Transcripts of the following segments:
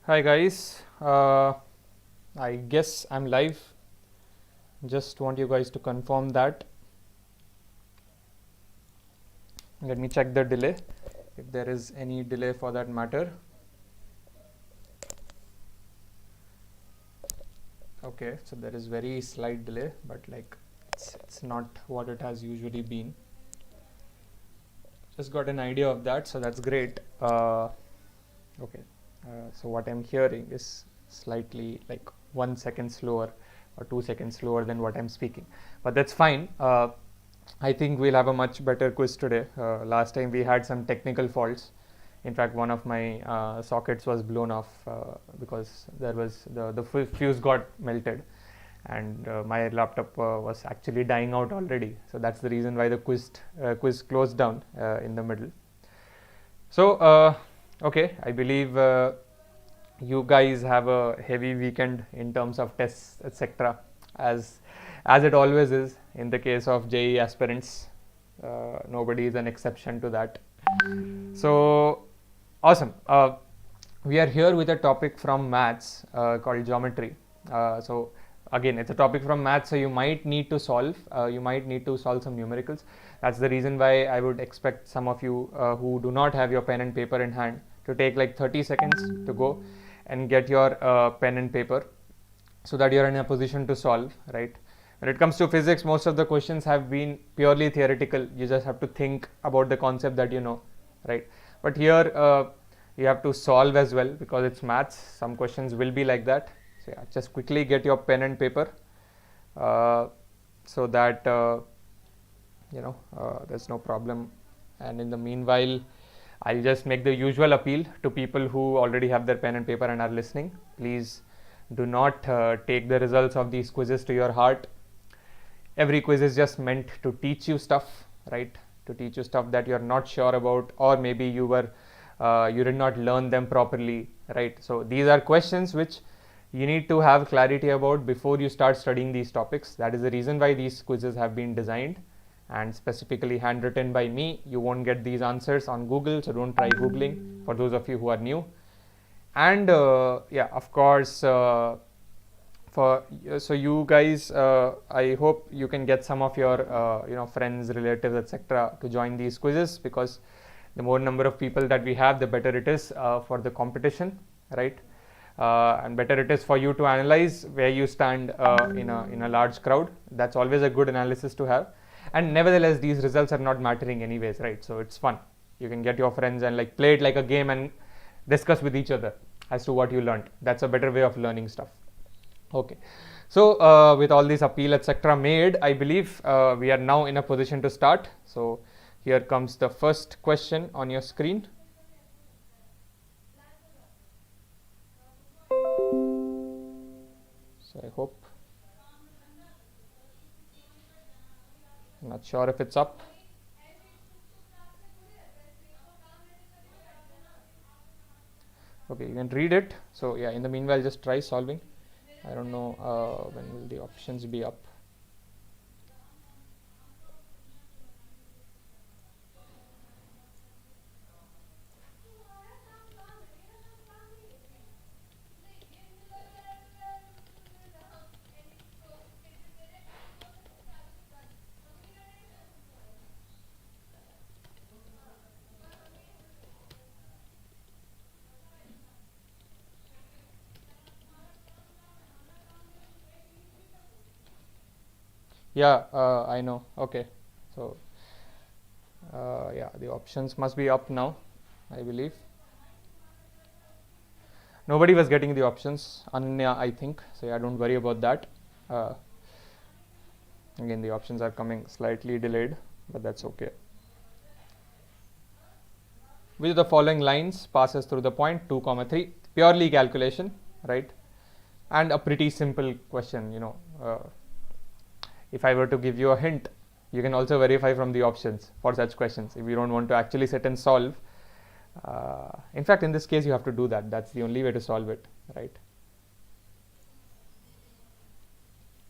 Hi guys, I guess I'm live. Just want you guys to confirm that. Let me check the delay, if there is any delay for that matter. Okay, so there is very slight delay, but like it's not what it has usually been. Just got an idea of that, so that's great. Okay, so what I'm hearing is slightly like 1 second slower or 2 seconds slower than what I'm speaking, but that's fine. I think we'll have a much better quiz today. Last time we had some technical faults. In fact, one of my sockets was blown off because there was the fuse got melted, and my laptop was actually dying out already. So that's the reason why the quiz closed down in the middle. So okay, I believe you guys have a heavy weekend in terms of tests, etc. As it always is in the case of JEE aspirants. Nobody is an exception to that. So awesome. We are here with a topic from maths called geometry. So again, it's a topic from maths, so you might need to solve. You might need to solve some numericals. That's the reason why I would expect some of you who do not have your pen and paper in hand to take like 30 seconds to go and get your pen and paper, so that you're in a position to solve, right? When it comes to physics, most of the questions have been purely theoretical. You just have to think about the concept that you know, right? But here you have to solve as well because it's maths. Some questions will be like that. So yeah, just quickly get your pen and paper so that there's no problem. And in the meanwhile, I'll just make the usual appeal to people who already have their pen and paper and are listening. Please do not take the results of these quizzes to your heart. Every quiz is just meant to teach you stuff, right? To teach you stuff that you're not sure about, or maybe you did not learn them properly, right? So these are questions which you need to have clarity about before you start studying these topics. That is the reason why these quizzes have been designed and specifically handwritten by me. You won't get these answers on Google, so don't try Googling for those of you who are new. And yeah, of course, so you guys, I hope you can get some of your friends, relatives, etc. to join these quizzes, because the more number of people that we have, the better it is for the competition, right? And better it is for you to analyze where you stand in a large crowd. That's always a good analysis to have. And nevertheless, these results are not mattering anyways, right? So it's fun. You can get your friends and like play it like a game and discuss with each other as to what you learned. That's a better way of learning stuff. Okay, so with all this appeal etc. made, I believe we are now in a position to start. So here comes the first question on your screen. So I hope, I'm not sure if it's up. Okay, you can read it. So yeah, in the meanwhile, just try solving. I don't know when will the options be up. Yeah, I know. Okay, so yeah, the options must be up now, I believe. Nobody was getting the options, Ananya, I think. So yeah, don't worry about that. Again, the options are coming slightly delayed, but that's okay. Which of the following lines passes through the point 2, 3? Purely calculation, right? And a pretty simple question, if I were to give you a hint, you can also verify from the options for such questions if you don't want to actually sit and solve. In fact, in this case, you have to do that. That's the only way to solve it, right?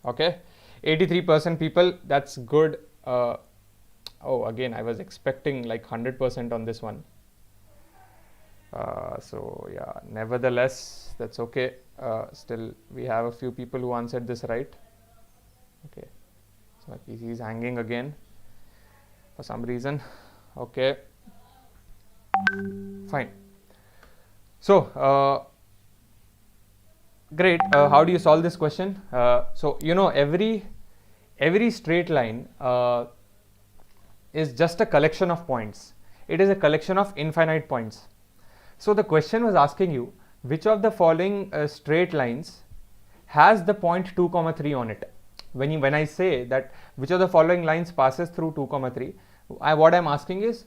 Okay, 83% people, that's good. Oh, again, I was expecting like 100% on this one. So yeah, nevertheless, that's okay. Still, we have a few people who answered this right. Okay, so my PC is hanging again for some reason. Okay, fine. So great. How do you solve this question? So you know, every straight line is just a collection of points. It is a collection of infinite points. So the question was asking you which of the following straight lines has the point 2 comma 3 on it. When I say that which of the following lines passes through 2 comma 3, what I'm asking is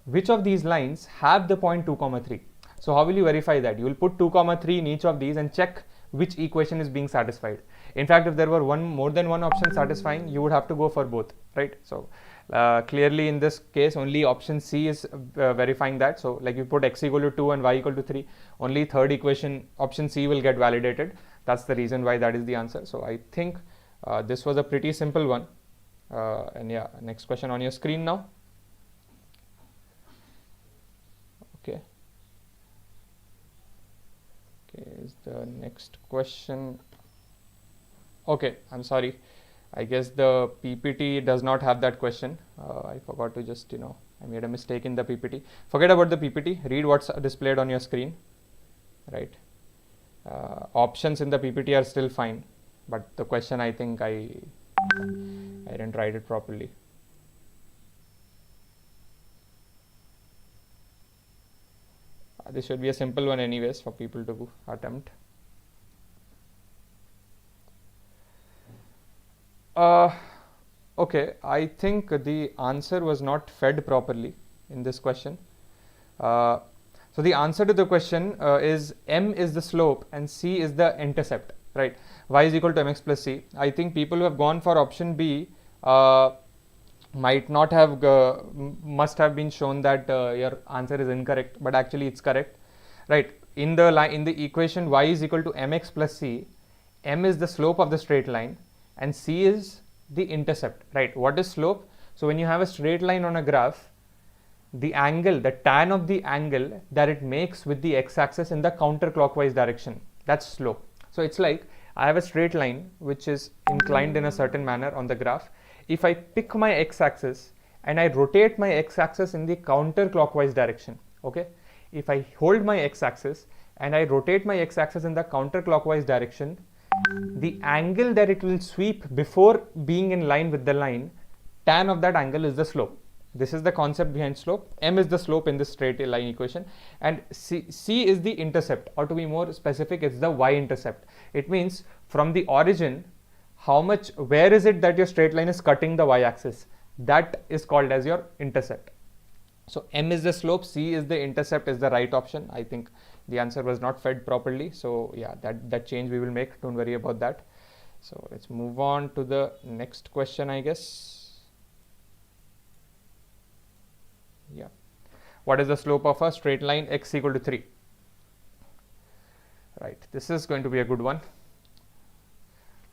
which of these lines have the point 2 comma 3. So how will you verify that? You will put 2 comma 3 in each of these and check which equation is being satisfied. In fact, if there were more than one option satisfying, you would have to go for both, right? So clearly in this case only option C is verifying that. So like you put x equal to 2 and y equal to 3, only third equation option C will get validated. That's the reason why that is the answer. So I think this was a pretty simple one. And yeah, next question on your screen now. Okay, is the next question. Okay, I'm sorry, I guess the PPT does not have that question. I forgot to just, I made a mistake in the PPT. Forget about the PPT, read what's displayed on your screen, right? Options in the PPT are still fine, but the question, I think I didn't write it properly. This should be a simple one anyways for people to attempt. Okay, I think the answer was not fed properly in this question. So the answer to the question is m is the slope and c is the intercept, right? Y is equal to mx plus c. I think people who have gone for option B might not have, must have been shown that your answer is incorrect, but actually it's correct, right? In the equation y is equal to mx plus c, m is the slope of the straight line and c is the intercept, right? What is slope? So when you have a straight line on a graph, the angle, the tan of the angle that it makes with the x-axis in the counterclockwise direction, that's slope. So it's like I have a straight line which is inclined in a certain manner on the graph. If I pick my x-axis and I rotate my x-axis in the counterclockwise direction, okay? If I hold my x-axis and I rotate my x-axis in the counterclockwise direction, the angle that it will sweep before being in line with the line, tan of that angle is the slope. This is the concept behind slope. M is the slope in this straight line equation, and C is the intercept, or to be more specific, it's the y-intercept. It means from the origin, where is it that your straight line is cutting the y-axis? That is called as your intercept. So M is the slope, C is the intercept is the right option. I think the answer was not fed properly. So yeah, that change we will make. Don't worry about that. So let's move on to the next question, I guess. Yeah. What is the slope of a straight line x equal to 3? Right. This is going to be a good one.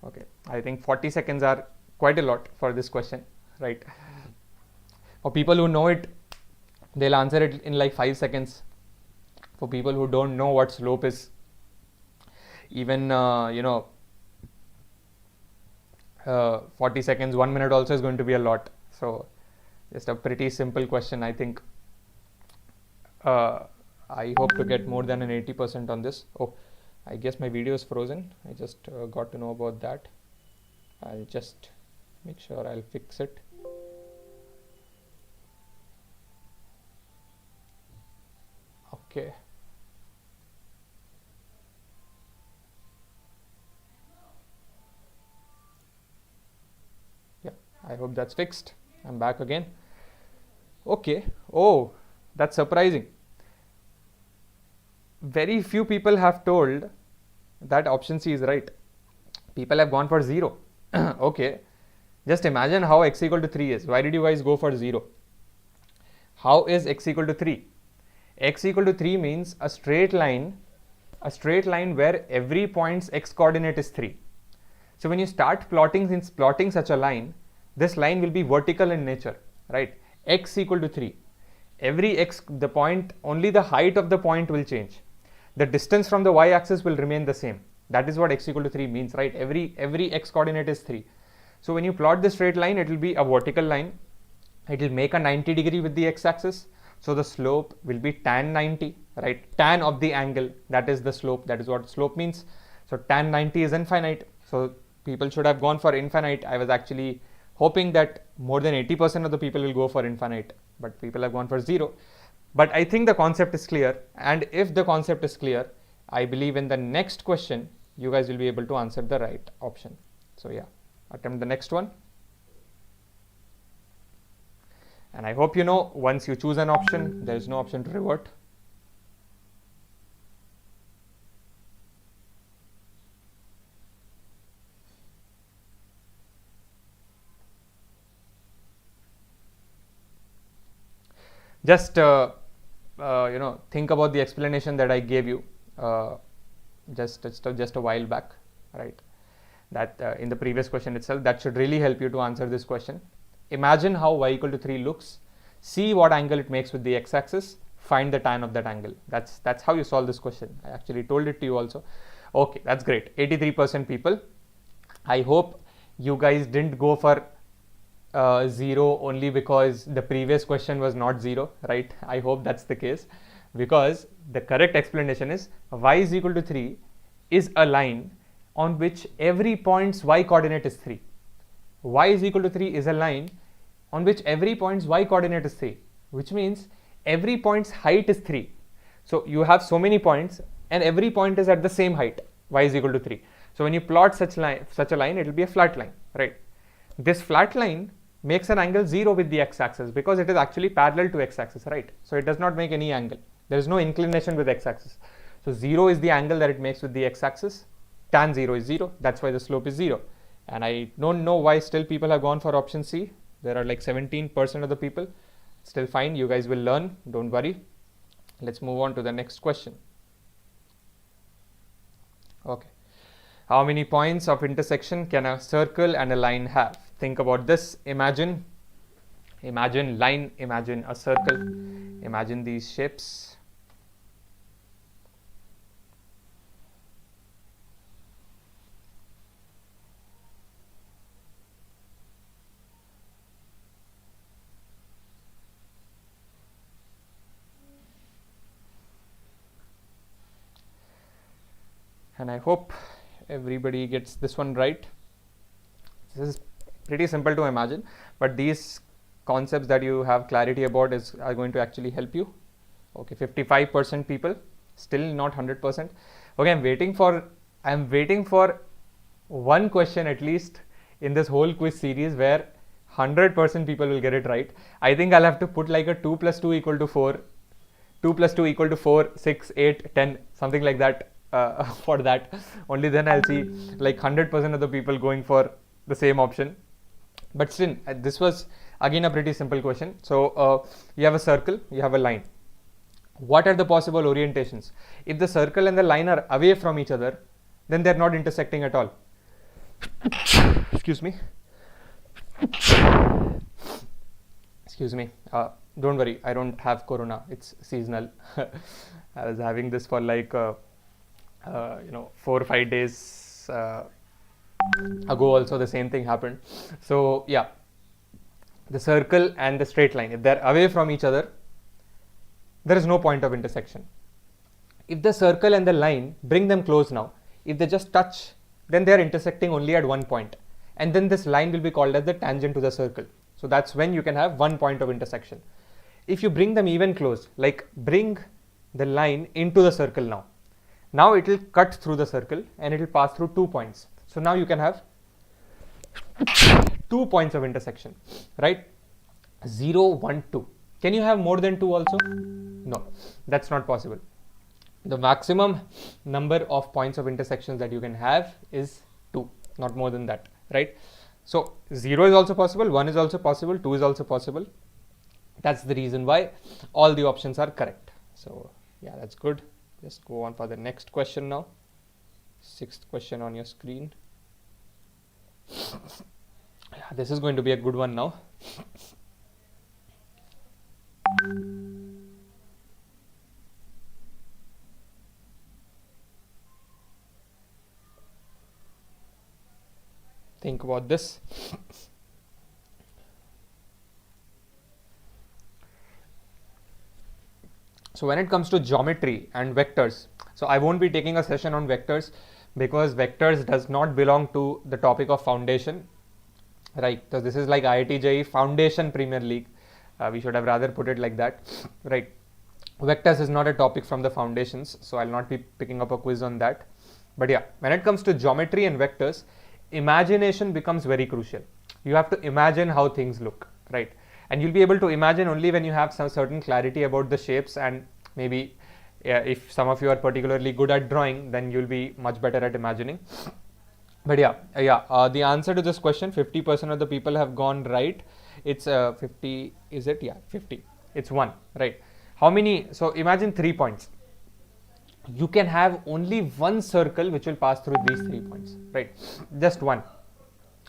Okay. I think 40 seconds are quite a lot for this question, right? For people who know it, they'll answer it in like 5 seconds. For people who don't know what slope is, even 40 seconds, 1 minute also is going to be a lot. So just a pretty simple question. I think I hope to get more than an 80% on this. Oh, I guess my video is frozen. I just got to know about that. I'll just make sure I'll fix it. Okay. Yeah, I hope that's fixed. I'm back again. Okay. Oh, that's surprising. Very few people have told that option C is right. People have gone for 0. Okay. Just imagine how x equal to 3 is. Why did you guys go for 0? How is x equal to 3? X equal to 3 means a straight line where every point's x coordinate is 3. So when you start plotting such a line, this line will be vertical in nature, right? X equal to 3. every x, the point, only the height of the point will change. The distance from the y-axis will remain the same. That is what x equal to 3 means, right? Every x coordinate is 3. So when you plot the straight line, it will be a vertical line. It will make a 90 degree with the x-axis. So the slope will be tan 90, right? Tan of the angle, that is the slope. That is what slope means. So tan 90 is infinite. So people should have gone for infinite. I was actually hoping that more than 80% of the people will go for infinite, but people have gone for 0. But I think the concept is clear. And if the concept is clear, I believe in the next question, you guys will be able to answer the right option. So yeah, attempt the next one. And I hope you know, once you choose an option, there is no option to revert. Just think about the explanation that I gave you just a while back, right? That in the previous question itself, that should really help you to answer this question. Imagine how y equal to 3 looks. See what angle it makes with the x-axis. Find the tan of that angle. That's how you solve this question. I actually told it to you also. Okay, that's great. 83% people. I hope you guys didn't go for 0 only because the previous question was not 0, right? I hope that's the case, because the correct explanation is y is equal to 3 is a line on which every point's y coordinate is 3. Y is equal to 3 is a line on which every point's y coordinate is 3, which means every point's height is 3. So you have so many points and every point is at the same height, y is equal to 3. So when you plot such a line, it will be a flat line, right? This flat line makes an angle 0 with the x-axis because it is actually parallel to x-axis, right? So it does not make any angle. There is no inclination with x-axis. So 0 is the angle that it makes with the x-axis. Tan 0 is 0. That's why the slope is 0. And I don't know why still people have gone for option C. There are like 17% of the people. Still fine. You guys will learn. Don't worry. Let's move on to the next question. Okay. How many points of intersection can a circle and a line have? Think about this. Imagine line, imagine a circle, imagine these shapes. And I hope everybody gets this one right. This is pretty simple to imagine, but these concepts that you have clarity about are going to actually help you. Okay, 55% people, still not 100%. Okay, I'm waiting for one question at least in this whole quiz series where 100% people will get it right. I think I'll have to put like a 2 plus 2 equal to 4, 2 plus 2 equal to 4, 6, 8, 10, something like that. For that, only then I'll see like 100% of the people going for the same option. But still, this was again a pretty simple question. So you have a circle, you have a line. What are the possible orientations? If the circle and the line are away from each other, then they're not intersecting at all. Excuse me. Excuse me. Don't worry, I don't have corona. It's seasonal. I was having this for like 4 or 5 days ago. Also, the same thing happened. So yeah, the circle and the straight line, if they're away from each other, there is no point of intersection. If the circle and the line, bring them close now, if they just touch, then they are intersecting only at one point, and then this line will be called as the tangent to the circle. So that's when you can have one point of intersection. If you bring them even close, like bring the line into the circle now it will cut through the circle and it will pass through 2 points. So now you can have 2 points of intersection, right? 0, 1, 2. Can you have more than 2 also? No, that's not possible. The maximum number of points of intersections that you can have is 2, not more than that, right? So 0 is also possible, 1 is also possible, 2 is also possible. That's the reason why all the options are correct. So yeah, that's good. Just go on for the next question now. 6th question on your screen. This is going to be a good one now. think about this. So when it comes to geometry and vectors, so I won't be taking a session on vectors because vectors does not belong to the topic of foundation, right? So this is like IIT JEE Foundation Premier League. We should have rather put it like that, right? Vectors is not a topic from the foundations, so I'll not be picking up a quiz on that. But yeah, when it comes to geometry and vectors, imagination becomes very crucial. You have to imagine how things look, right? And you'll be able to imagine only when you have some certain clarity about the shapes, and maybe if some of you are particularly good at drawing, then you'll be much better at imagining. But the answer to this question, 50% of the people have gone right. It's 50, is it? Yeah, 50. It's 1, right? How many? So imagine 3 points. You can have only one circle which will pass through these 3 points, right? Just one.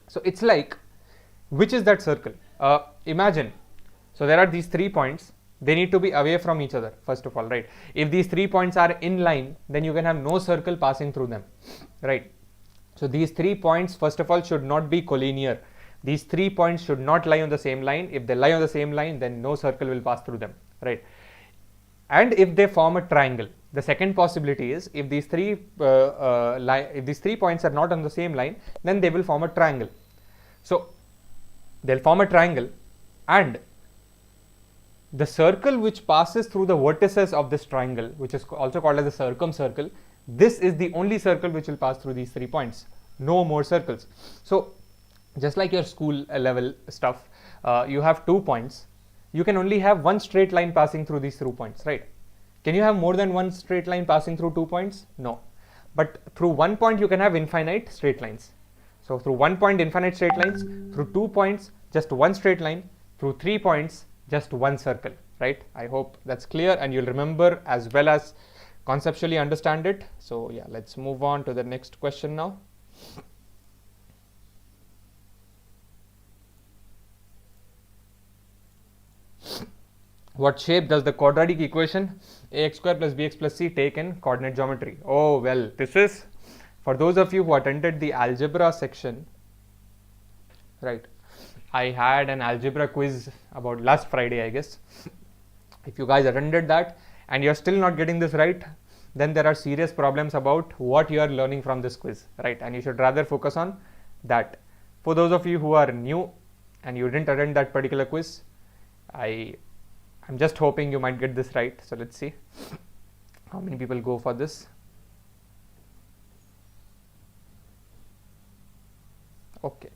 So it's like, which is that circle? Imagine, so there are these 3 points. They need to be away from each other, first of all, right? If these 3 points are in line, then you can have no circle passing through them, right? So these 3 points, first of all, should not be collinear. These 3 points should not lie on the same line. If they lie on the same line, then no circle will pass through them, right? And if they form a triangle, the second possibility is if these three points are not on the same line, then they will form a triangle. So they'll form a triangle, and the circle which passes through the vertices of this triangle, which is also called as a circumcircle, this is the only circle which will pass through these 3 points. No more circles. So just like your school level stuff, you have 2 points. You can only have one straight line passing through these 2 points, right? Can you have more than one straight line passing through 2 points? No. But through 1 point you can have infinite straight lines. So through 1 point infinite straight lines, through 2 points just one straight line, through 3 points just one circle, right? I hope that's clear and you'll remember as well as conceptually understand it. So yeah, let's move on to the next question now. What shape does the quadratic equation ax square plus bx plus c take in coordinate geometry? Oh, well, this is for those of you who attended the algebra section, right? I had an algebra quiz about last Friday, I guess. If you guys attended that and you're still not getting this right, then there are serious problems about what you are learning from this quiz, right? And you should rather focus on that. For those of you who are new and you didn't attend that particular quiz, I'm just hoping you might get this right. So let's see how many people go for this. Okay,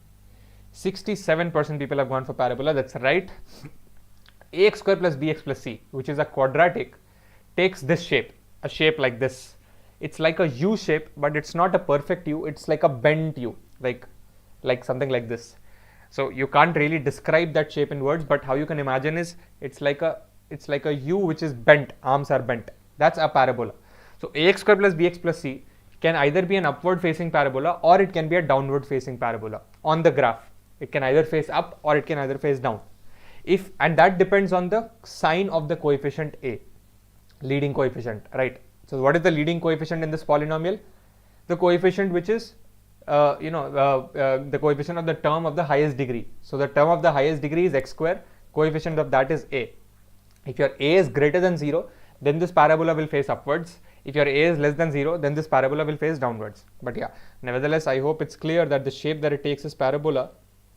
67% people have gone for parabola. That's right. Ax square plus bx plus c, which is a quadratic, takes this shape, a shape like this. It's like a U shape, but it's not a perfect U. It's like a bent U, like something like this. So you can't really describe that shape in words, but how you can imagine is it's like a U which is bent, arms are bent. That's a parabola. So ax square plus bx plus c can either be an upward facing parabola or it can be a downward facing parabola on the graph. It can either face up or it can either face down. And that depends on the sign of the coefficient a, leading coefficient, right? So what is the leading coefficient in this polynomial? The coefficient which is the coefficient of the term of the highest degree. So the term of the highest degree is x square, coefficient of that is a. If your a is greater than 0, then this parabola will face upwards. If your a is less than 0, then this parabola will face downwards. But yeah, nevertheless, I hope it's clear that the shape that it takes is parabola.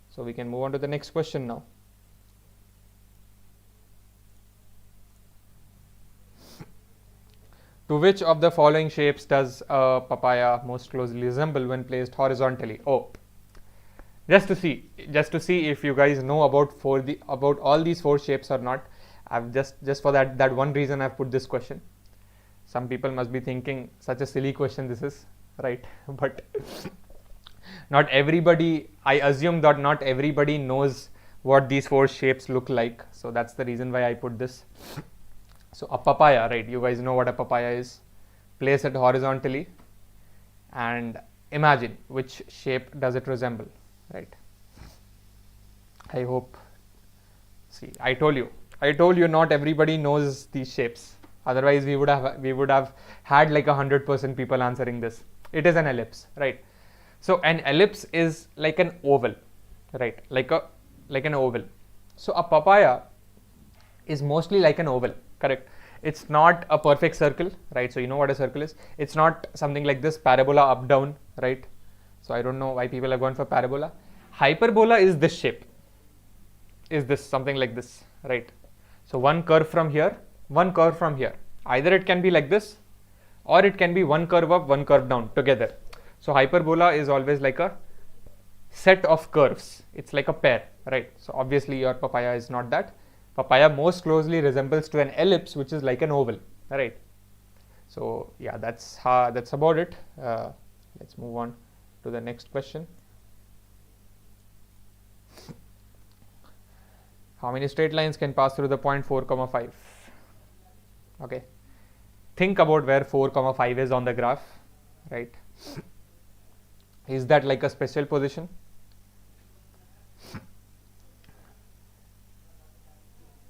So we can move on to the next question now. To which of the following shapes does a papaya most closely resemble when placed horizontally? Oh, just to see if you guys know about all these 4 shapes or not. I've just for that one reason I've put this question. Some people must be thinking such a silly question this is, right? But not everybody, I assume that not everybody knows what these 4 shapes look like. So that's the reason why I put this. So a papaya, right? You guys know what a papaya is. Place it horizontally and imagine which shape does it resemble, right? I hope. See, I told you not everybody knows these shapes. Otherwise we would have had like 100% people answering this. It is an ellipse, right? So an ellipse is like an oval, right? Like an oval. So a papaya is mostly like an oval, correct? It's not a perfect circle, right? So you know what a circle is. It's not something like this parabola up down, right? So I don't know why people have gone for parabola. Hyperbola is this shape, is this something like this, right? So one curve from here, one curve from here. Either it can be like this, or it can be one curve up, one curve down together. So hyperbola is always like a set of curves. It's like a pair, right? So obviously your papaya is not that. Papaya most closely resembles to an ellipse, which is like an oval, right? So yeah, that's about it. Let's move on to the next question. How many straight lines can pass through the point 4, 5? Okay. Think about where 4, 5 is on the graph, right? Is that like a special position?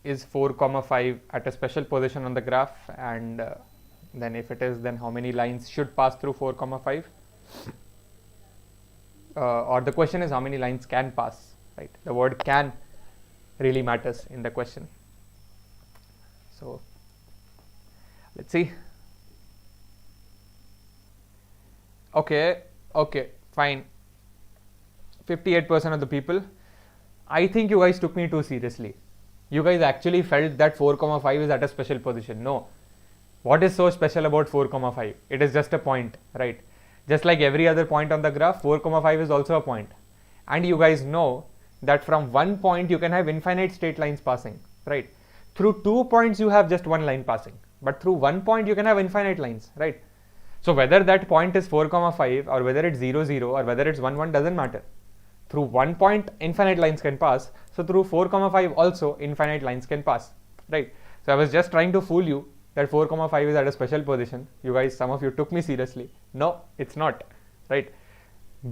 Is 4, 5 at a special position on the graph? And then if it is, then how many lines should pass through 4, 5? Or the question is how many lines can pass, right? The word can really matters in the question. So let's see. Okay, fine. 58% of the people. I think you guys took me too seriously. You guys actually felt that 4, 5 is at a special position. No. What is so special about 4, 5? It is just a point, right? Just like every other point on the graph, 4, 5 is also a point. And you guys know that from one point you can have infinite straight lines passing, right? Through 2 points you have just one line passing, but through 1 point you can have infinite lines, right? So whether that point is 4, 5 or whether it's 0, 0 or whether it's 1, 1 doesn't matter. Through 1 point infinite lines can pass, so through 4, 5 also infinite lines can pass, right? So I was just trying to fool you that 4, 5 is at a special position. You guys, some of you took me seriously. No, it's not, right?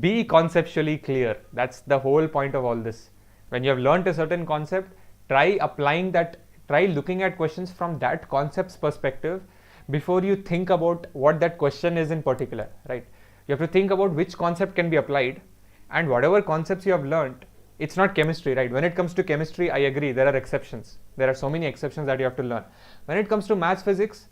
Be conceptually clear. That's the whole point of all this. When you have learnt a certain concept, try applying that, try looking at questions from that concept's perspective before you think about what that question is in particular, right? You have to think about which concept can be applied, and whatever concepts you have learnt, it's not chemistry, right? When it comes to chemistry, I agree, there are exceptions. There are so many exceptions that you have to learn. When it comes to maths, physics,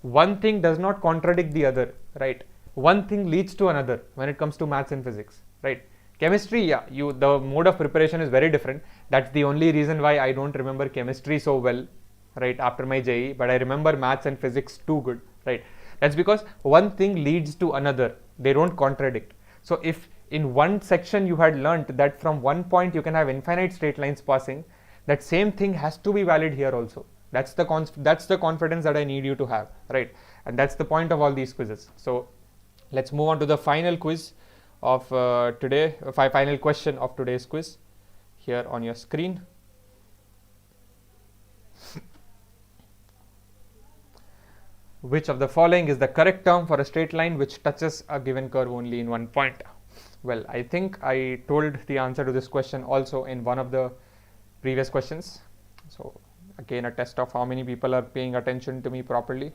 one thing does not contradict the other, right? One thing leads to another when it comes to maths and physics, right? Chemistry, yeah, the mode of preparation is very different. That's the only reason why I don't remember chemistry so well, right, after my JEE, but I remember maths and physics too good, right? That's because one thing leads to another. They don't contradict. So if in one section you had learnt that from 1 point you can have infinite straight lines passing, that same thing has to be valid here also. That's the confidence that I need you to have, right? And that's the point of all these quizzes. So let's move on to the final quiz of today, final question of today's quiz here on your screen. Which of the following is the correct term for a straight line which touches a given curve only in 1 point? Well, I think I told the answer to this question also in one of the previous questions. So again, a test of how many people are paying attention to me properly.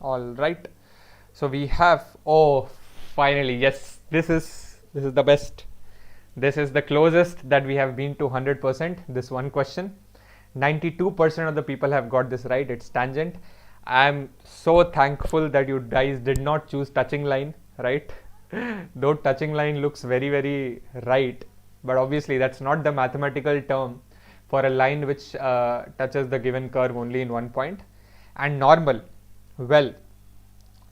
All right, so we have, oh, finally, yes, this is the best. This is the closest that we have been to 100%. This one question, 92% of the people have got this right. It's tangent. I'm so thankful that you guys did not choose touching line, right? Though touching line looks very, very right, but obviously that's not the mathematical term for a line which touches the given curve only in 1 point. And normal, well,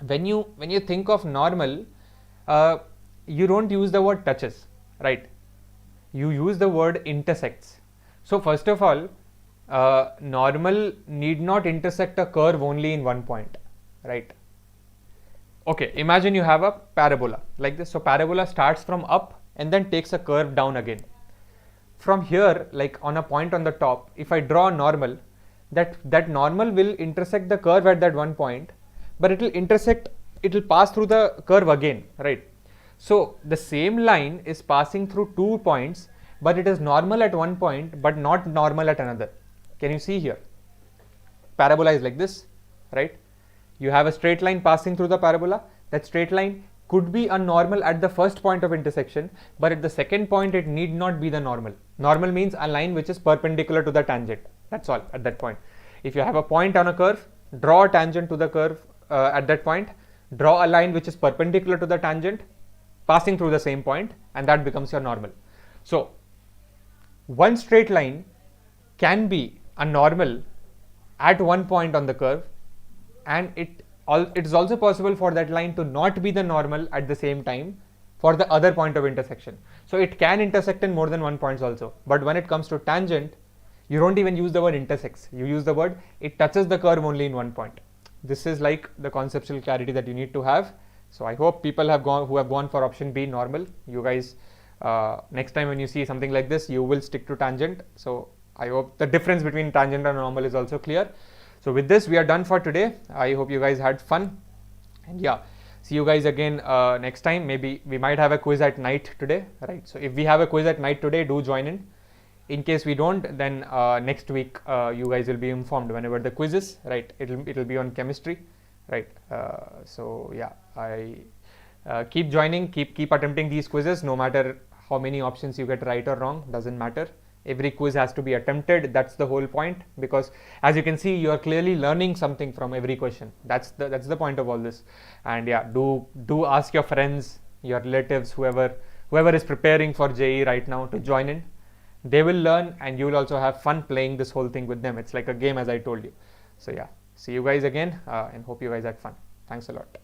when you think of normal, you don't use the word touches, right? You use the word intersects. So first of all, normal need not intersect a curve only in 1 point, right? Okay, imagine you have a parabola like this. So parabola starts from up and then takes a curve down again. From here, like on a point on the top, if I draw a normal, that normal will intersect the curve at that one point, but it will pass through the curve again, right? So the same line is passing through 2 points, but it is normal at one point but not normal at another. Can you see here? Parabola is like this, right? You have a straight line passing through the parabola. That straight line could be a normal at the first point of intersection, but at the second point it need not be the normal. Normal means a line which is perpendicular to the tangent. That's all at that point. If you have a point on a curve, draw a tangent to the curve at that point, draw a line which is perpendicular to the tangent passing through the same point, and that becomes your normal. So one straight line can be a normal at one point on the curve, and it is also possible for that line to not be the normal at the same time for the other point of intersection. So it can intersect in more than one points also, but when it comes to tangent, you don't even use the word intersects. You use the word it touches the curve only in one point. This is like the conceptual clarity that you need to have. So I hope people who have gone for option B, normal, you guys next time when you see something like this, you will stick to tangent. So I hope the difference between tangent and normal is also clear. So with this, we are done for today. I hope you guys had fun, and yeah, see you guys again next time. Maybe we might have a quiz at night today, right? So if we have a quiz at night today, do join in. In case we don't, then next week you guys will be informed whenever the quiz is, right? It'll be on chemistry, right? So yeah, I keep joining, keep attempting these quizzes, no matter how many options you get right or wrong, doesn't matter. Every quiz has to be attempted. That's the whole point, because as you can see, you are clearly learning something from every question. That's the point of all this. And yeah, do ask your friends, your relatives, whoever is preparing for JEE right now to join in. They will learn, and you will also have fun playing this whole thing with them. It's like a game, as I told you. So yeah, see you guys again, and hope you guys had fun. Thanks a lot.